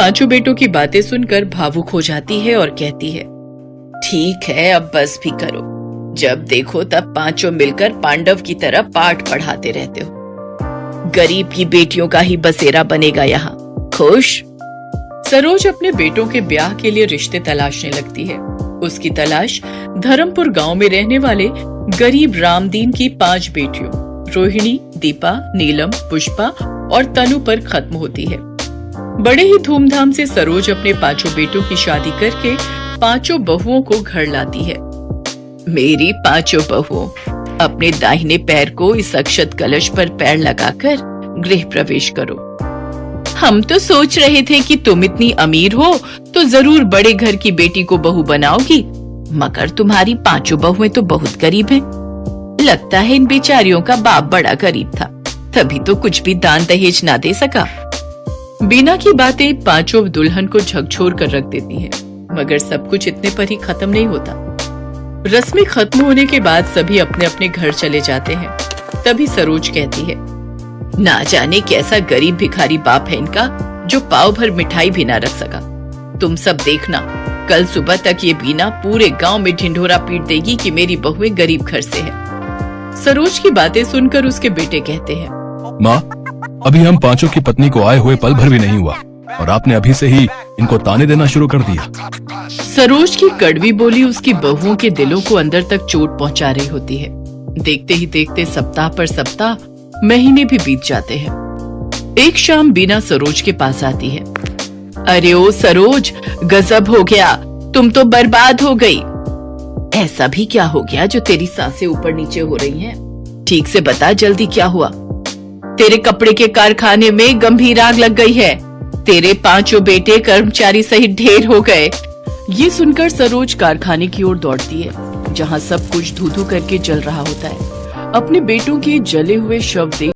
पांचों बेटों की बातें सुनकर भावुक हो जाती है और कहती है, ठीक है, अब बस भी करो। जब देखो तब पांचों मिलकर पांडव की तरह पाठ पढ़ाते रहते हो। गरीब की बेटियों का ही बसेरा बनेगा यहाँ। खुश? सरोज अपने बेटों के ब्याह के लिए रिश्ते तलाशने लगती है। उसकी तलाश धर्मपुर गांव में रहने वाले गरीब रामदीन की 5 बेटियों रोहिणी, दीपा, नीलम, पुष्पा और तनु पर खत्म होती है। बड़े ही धूमधाम से सरोज अपने 5 बेटों की शादी करके 5 बहुओं को घर लाती है। मेरी 5 बहुओं, अपने दाहिने पैर को इस अक्षत कलश पर पैर लगाकर गृह प्रवेश करो। हम तो सोच रहे थे कि तुम इतनी अमीर हो तो जरूर बड़े घर की बेटी को बहू बनाओगी, मगर तुम्हारी 5 बहुएं तो बहुत गरीब हैं। लगता है इन बेचारियों का बाप बड़ा गरीब था, तभी तो कुछ भी दान दहेज ना दे सका। बीना की बातें 5 दुल्हन को झकझोर कर रख देती हैं, मगर सब कुछ इतने पर ही खत्म नहीं होता। रस्में खत्म होने के बाद सभी अपने अपने घर चले जाते हैं। तभी सरोज कहती है, ना जाने कैसा गरीब भिखारी बाप है इनका, जो पाव भर मिठाई भी ना रख सका। तुम सब देखना, कल सुबह तक ये बीना पूरे गांव में ढिंढोरा पीट देगी कि मेरी बहुएं गरीब घर से है। सरोज की बातें सुनकर उसके बेटे कहते हैं, माँ, अभी हम 5 की पत्नी को आए हुए पल भर भी नहीं हुआ और आपने अभी से ही इनको ताने देना शुरू कर दिया। सरोज की कड़वी बोली उसकी बहुओं के दिलों को अंदर तक चोट पहुंचा रही होती है। देखते ही देखते सप्ताह पर सप्ताह, महीने भी बीत जाते हैं। एक शाम बीना सरोज के पास आती है। अरे ओ सरोज, गजब हो गया, तुम तो बर्बाद हो गई। ऐसा भी क्या हो गया जो तेरी सांसें ऊपर नीचे हो रही हैं? ठीक से बता, जल्दी क्या हुआ? तेरे कपड़े के कारखाने में गंभीर आग लग गई है। तेरे 5 बेटे कर्मचारी सहित ढेर हो गए। ये सुनकर सरोज कारखाने की ओर दौड़ती है, जहाँ सब कुछ धू धू करके जल रहा होता है। अपने बेटों के जले हुए शव देख